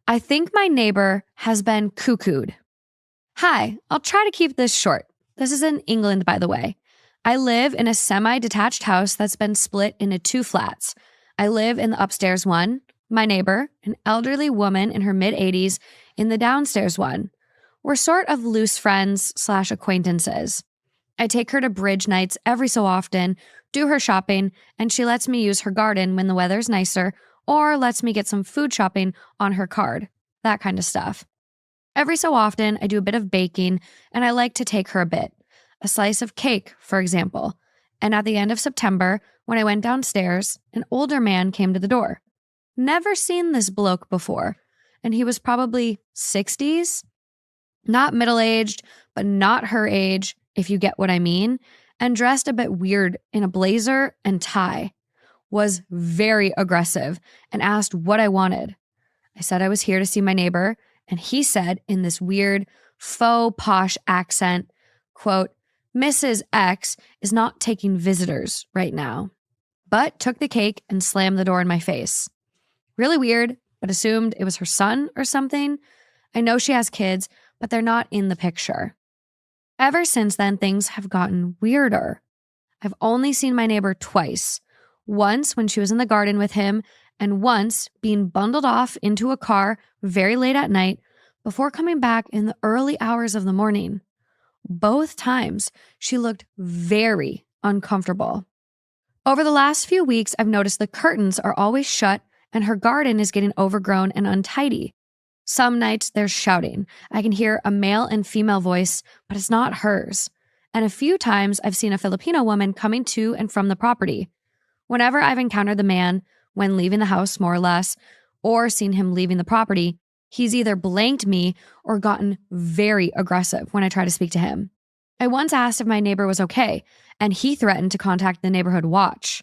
I think my neighbor has been cuckooed. Hi, I'll try to keep this short. This is in England, by the way. I live in a semi-detached house that's been split into 2 flats. I live in the upstairs one. My neighbor, an elderly woman in her mid-80s, in the downstairs one. We're sort of loose friends/acquaintances. I take her to bridge nights every so often, do her shopping, and she lets me use her garden when the weather's nicer, or lets me get some food shopping on her card, that kind of stuff. Every so often, I do a bit of baking, and I like to take her a bit. A slice of cake, for example. And at the end of September, when I went downstairs, an older man came to the door. Never seen this bloke before, and he was probably 60s. Not middle-aged, but not her age, if you get what I mean, and dressed a bit weird in a blazer and tie. Was very aggressive and asked what I wanted. I said I was here to see my neighbor, and he said in this weird, faux posh accent, quote, Mrs. X is not taking visitors right now, but took the cake and slammed the door in my face. Really weird, but assumed it was her son or something. I know she has kids, but they're not in the picture. Ever since then, things have gotten weirder. I've only seen my neighbor twice. Once when she was in the garden with him, and once being bundled off into a car very late at night before coming back in the early hours of the morning. Both times, she looked very uncomfortable. Over the last few weeks, I've noticed the curtains are always shut and her garden is getting overgrown and untidy. Some nights there's shouting. I can hear a male and female voice, but it's not hers. And a few times I've seen a Filipino woman coming to and from the property. Whenever I've encountered the man, when leaving the house more or less, or seen him leaving the property, he's either blanked me or gotten very aggressive when I try to speak to him. I once asked if my neighbor was okay, and he threatened to contact the neighborhood watch.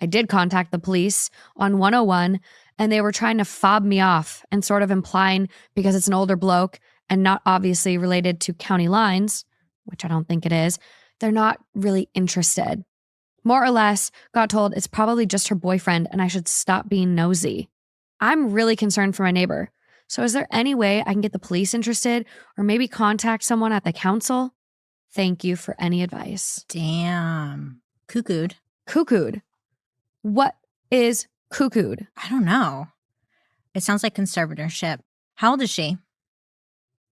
I did contact the police on 101, and they were trying to fob me off and sort of implying because it's an older bloke and not obviously related to county lines, which I don't think it is, they're not really interested. More or less, got told it's probably just her boyfriend and I should stop being nosy. I'm really concerned for my neighbor. So is there any way I can get the police interested or maybe contact someone at the council? Thank you for any advice. Damn. Cuckooed. Cuckooed. What is cuckooed? I don't know. It sounds like conservatorship. How old is she?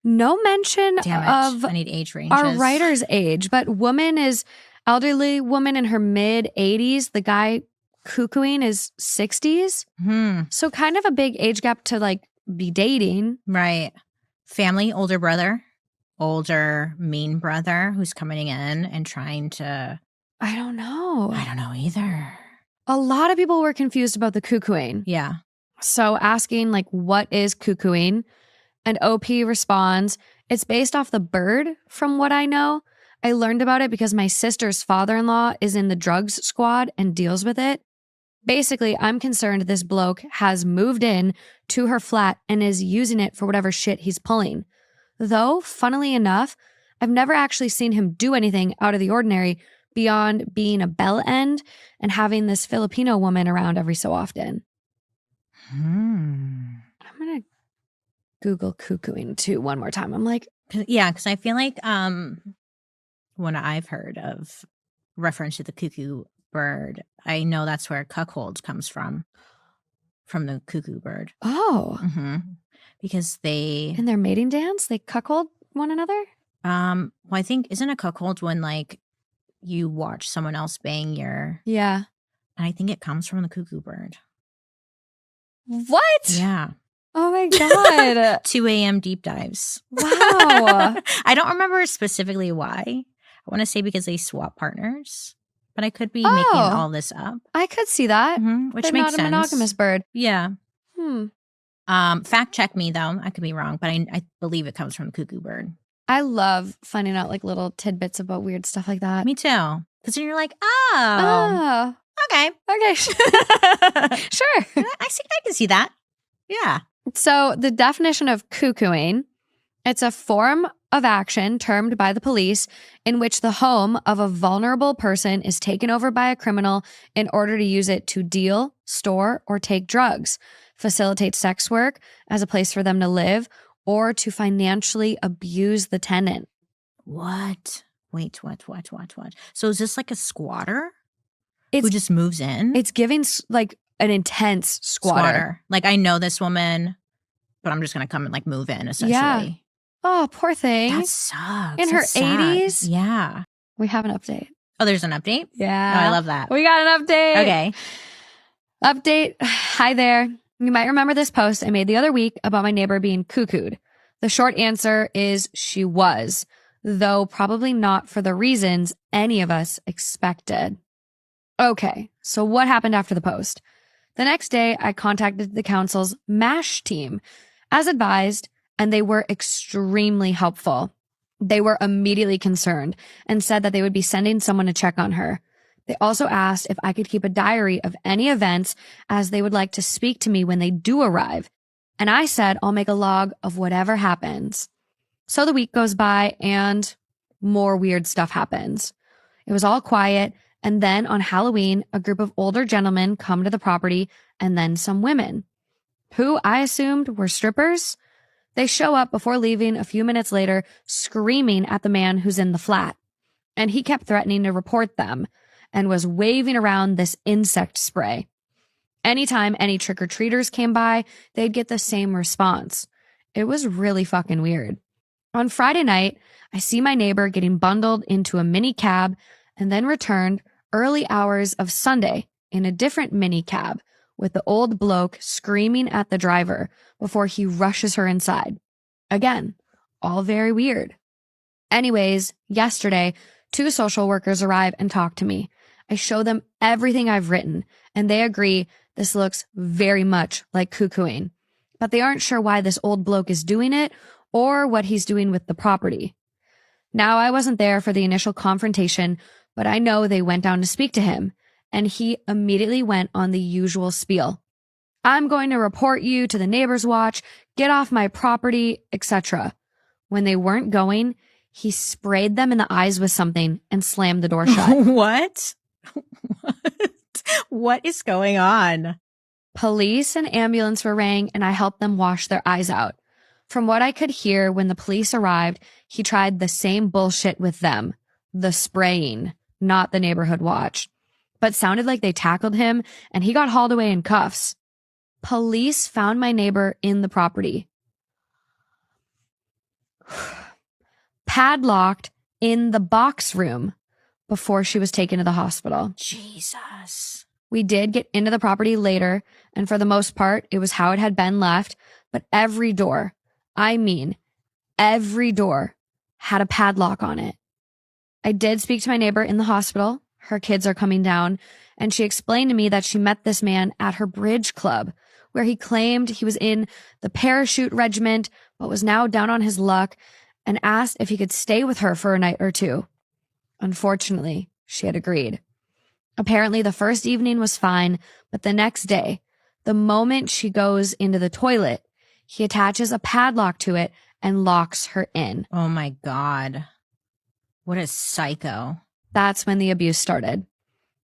No mention Damn it. of I need age ranges. our writer's age, but woman is elderly woman in her mid-80s. The guy cuckooing is 60s. So kind of a big age gap to like be dating. Right. Family, older brother, older mean brother who's coming in and trying to... I don't know. I don't know either. A lot of people were confused about the cuckooing. Yeah. So asking like, what is cuckooing? And OP responds, it's based off the bird from what I know. I learned about it because my sister's father-in-law is in the drugs squad and deals with it. Basically, I'm concerned this bloke has moved in to her flat and is using it for whatever shit he's pulling. Though, funnily enough, I've never actually seen him do anything out of the ordinary beyond being a bell end and having this Filipino woman around every so often. I'm going to Google cuckooing too one more time. I'm like... Yeah, because I feel like when I've heard of reference to the cuckoo bird, I know that's where cuckold comes from the cuckoo bird. Oh. Because they... In their mating dance, they cuckold one another? Well, I think, isn't a cuckold when like you watch someone else bang your... Yeah. And I think it comes from the cuckoo bird. What? Yeah. Oh my God. 2 a.m. deep dives. Wow. I don't remember specifically why. I want to say because they swap partners, but I could be making all this up. I could see that. Which They're makes not sense. a monogamous bird. Yeah. Fact check me though. I could be wrong, but I believe it comes from the cuckoo bird. I love finding out like little tidbits about weird stuff like that. Me too. Because then you're like, oh. Okay. Okay. Sure. I can see that. Yeah. So the definition of cuckooing, it's a form of action termed by the police in which the home of a vulnerable person is taken over by a criminal in order to use it to deal, store, or take drugs, facilitate sex work as a place for them to live, or to financially abuse the tenant. What? Wait, what? So is this like a squatter It's who just moves in? It's giving like an intense squatter. Like, I know this woman, but I'm just going to come and like move in, essentially. Yeah. Oh, poor thing. That sucks. In her That's sad. 80s? Yeah. We have an update. Oh, there's an update? Yeah. Oh, I love that. We got an update. Okay. Update. Hi there. You might remember this post I made the other week about my neighbor being cuckooed. The short answer is she was, though probably not for the reasons any of us expected. Okay, so what happened after the post? The next day, I contacted the council's MASH team, as advised, and they were extremely helpful. They were immediately concerned and said that they would be sending someone to check on her. They also asked if I could keep a diary of any events, as they would like to speak to me when they do arrive. And I said I'll make a log of whatever happens. So the week goes by and more weird stuff happens. It was all quiet. And then on Halloween, a group of older gentlemen come to the property and then some women, who I assumed were strippers. They show up before leaving a few minutes later, screaming at the man who's in the flat. And he kept threatening to report them and was waving around this insect spray. Anytime any trick-or-treaters came by, they'd get the same response. It was really fucking weird. On Friday night, I see my neighbor getting bundled into a mini cab and then returned early hours of Sunday in a different mini cab with the old bloke screaming at the driver before he rushes her inside. Again, all very weird. Anyways, yesterday, 2 social workers arrive and talk to me. I show them everything I've written, and they agree this looks very much like cuckooing, but they aren't sure why this old bloke is doing it or what he's doing with the property. Now, I wasn't there for the initial confrontation, but I know they went down to speak to him, and he immediately went on the usual spiel. I'm going to report you to the neighbor's watch, get off my property, etc. When they weren't going, he sprayed them in the eyes with something and slammed the door shut. What? What is going on? Police and ambulance were rang, and I helped them wash their eyes out. From what I could hear when the police arrived, he tried the same bullshit with them. The spraying, not the neighborhood watch. But sounded like they tackled him, and he got hauled away in cuffs. Police found my neighbor in the property, padlocked in the box room before she was taken to the hospital. Jesus. We did get into the property later, and for the most part, it was how it had been left, but every door, I mean, every door had a padlock on it. I did speak to my neighbor in the hospital. Her kids are coming down, and she explained to me that she met this man at her bridge club, where he claimed he was in the parachute regiment, but was now down on his luck, and asked if he could stay with her for a night or two. Unfortunately, she had agreed. Apparently, the first evening was fine, but the next day, the moment she goes into the toilet, he attaches a padlock to it and locks her in. Oh my God. What a psycho. That's when the abuse started.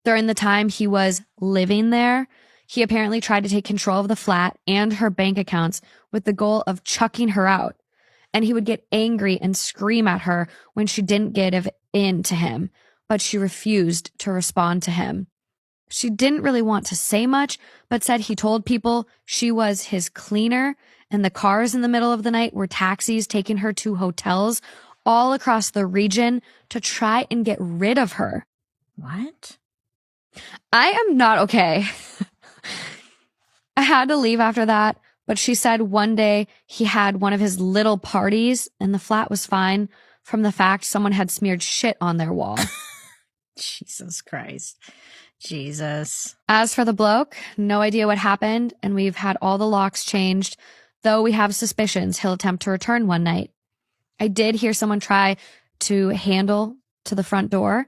During the time he was living there, he apparently tried to take control of the flat and her bank accounts with the goal of chucking her out. And he would get angry and scream at her when she didn't give in to him, but she refused to respond to him. She didn't really want to say much, but said he told people she was his cleaner, and the cars in the middle of the night were taxis taking her to hotels all across the region to try and get rid of her. What? I am not okay. I had to leave after that, but she said one day he had one of his little parties and the flat was fine from the fact someone had smeared shit on their wall. Jesus Christ. Jesus. As for the bloke, no idea what happened, and we've had all the locks changed, though we have suspicions he'll attempt to return one night. I did hear someone try to handle to the front door.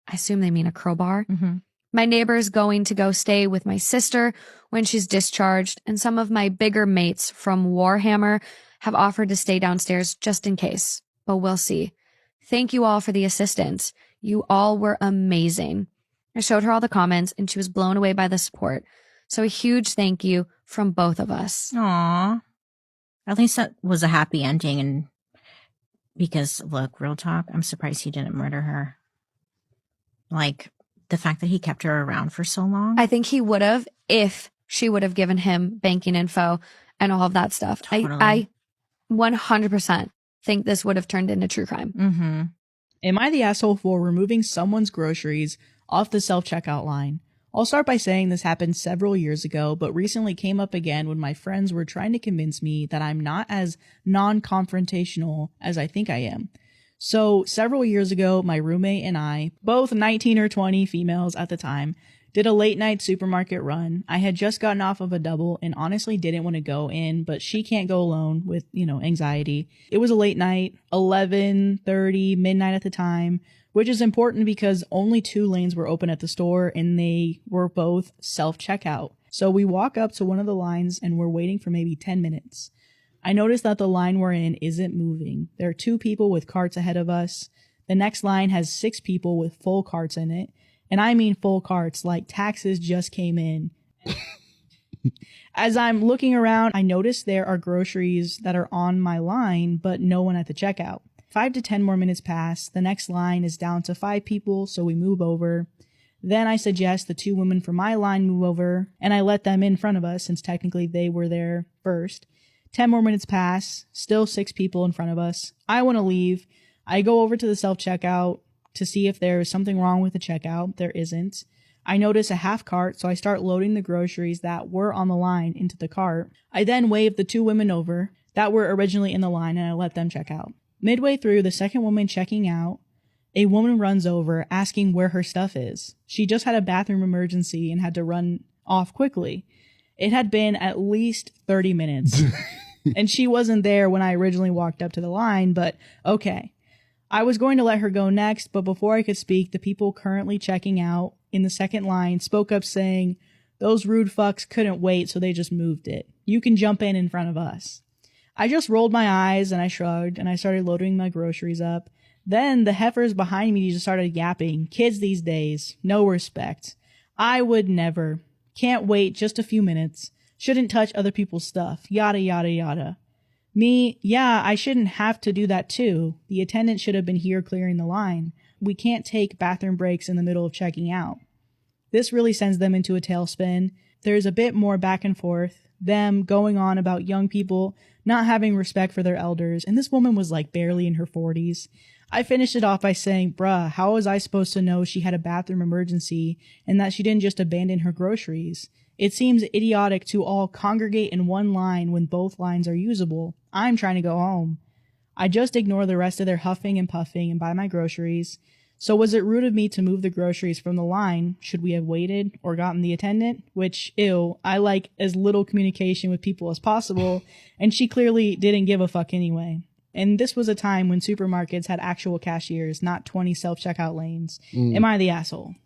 I assume they mean a crowbar. Mm-hmm. My neighbor's going to go stay with my sister when she's discharged, and some of my bigger mates from Warhammer have offered to stay downstairs just in case. but we'll see. Thank you all for the assistance. You all were amazing. I showed her all the comments and she was blown away by the support. So a huge thank you from both of us. Aw. At least that was a happy ending. And because, look, real talk, I'm surprised he didn't murder her. Like, the fact that he kept her around for so long. I think he would have if she would have given him banking info and all of that stuff. Totally. I 100% think this would have turned into true crime. Mm-hmm. Am I the asshole for removing someone's groceries off the self-checkout line? I'll start by saying this happened several years ago, but recently came up again when my friends were trying to convince me that I'm not as non-confrontational as I think I am. So several years ago, my roommate and I, both 19 or 20 females at the time, did a late night supermarket run. I had just gotten off of a double and honestly didn't want to go in, but she can't go alone with, anxiety. It was a late night, 11:30, midnight at the time, which is important because only 2 lanes were open at the store and they were both self-checkout. So we walk up to one of the lines and we're waiting for maybe 10 minutes. I notice that the line we're in isn't moving. There are 2 people with carts ahead of us. The next line has 6 people with full carts in it. And I mean full carts, like taxes just came in. As I'm looking around, I notice there are groceries that are on my line, but no one at the checkout. 5 to 10 more minutes pass. The next line is down to 5 people, so we move over. Then I suggest the 2 women from my line move over, and I let them in front of us since technically they were there first. 10 more minutes pass, still 6 people in front of us. I want to leave. I go over to the self-checkout to see if there is something wrong with the checkout. There isn't. I notice a half cart, so I start loading the groceries that were on the line into the cart. I then wave the 2 women over that were originally in the line and I let them check out. Midway through, the second woman checking out, a woman runs over asking where her stuff is. She just had a bathroom emergency and had to run off quickly. It had been at least 30 minutes. And she wasn't there when I originally walked up to the line, but okay. I was going to let her go next, but before I could speak, the people currently checking out in the second line spoke up saying, "Those rude fucks couldn't wait, so they just moved it. You can jump in front of us." I just rolled my eyes and I shrugged and I started loading my groceries up. Then the heifers behind me just started yapping. Kids these days, no respect. I would never. Can't wait just a few minutes. Shouldn't touch other people's stuff. Yada, yada, yada. Me, yeah, I shouldn't have to do that too. The attendant should have been here clearing the line. We can't take bathroom breaks in the middle of checking out. This really sends them into a tailspin. There's a bit more back and forth, them going on about young people not having respect for their elders, and this woman was like barely in her 40s. I finished it off by saying, bruh, how was I supposed to know she had a bathroom emergency and that she didn't just abandon her groceries? It seems idiotic to all congregate in one line when both lines are usable. I'm trying to go home. I just ignore the rest of their huffing and puffing and buy my groceries. So was it rude of me to move the groceries from the line? Should we have waited or gotten the attendant? Which, ew, I like as little communication with people as possible, and she clearly didn't give a fuck anyway. And this was a time when supermarkets had actual cashiers, not 20 self-checkout lanes. Am I the asshole?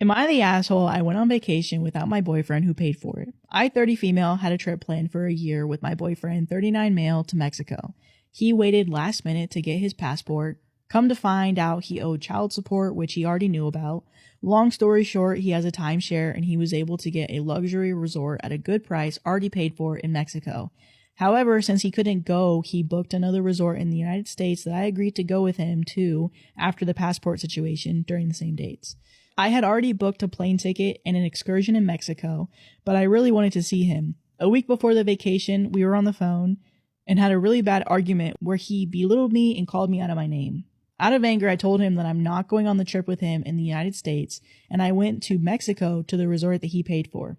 Am I the asshole? I went on vacation without my boyfriend who paid for it. I, 30 female, had a trip planned for a year with my boyfriend, 39 male, to Mexico. He waited last minute to get his passport. Come to find out he owed child support, which he already knew about. Long story short, he has a timeshare and he was able to get a luxury resort at a good price already paid for in Mexico. However, since he couldn't go, he booked another resort in the United States that I agreed to go with him to after the passport situation during the same dates. I had already booked a plane ticket and an excursion in Mexico, but I really wanted to see him. A week before the vacation, we were on the phone and had a really bad argument where he belittled me and called me out of my name. Out of anger, I told him that I'm not going on the trip with him in the United States, and I went to Mexico to the resort that he paid for.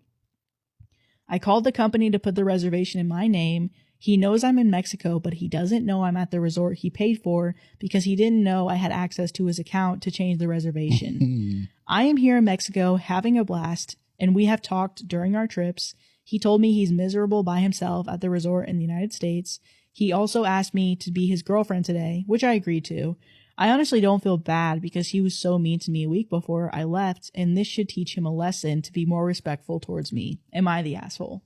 I called the company to put the reservation in my name. He knows I'm in Mexico, but he doesn't know I'm at the resort he paid for because he didn't know I had access to his account to change the reservation. I am here in Mexico having a blast, and we have talked during our trips. He told me he's miserable by himself at the resort in the United States. He also asked me to be his girlfriend today, which I agreed to. I honestly don't feel bad because he was so mean to me a week before I left, and this should teach him a lesson to be more respectful towards me. Am I the asshole?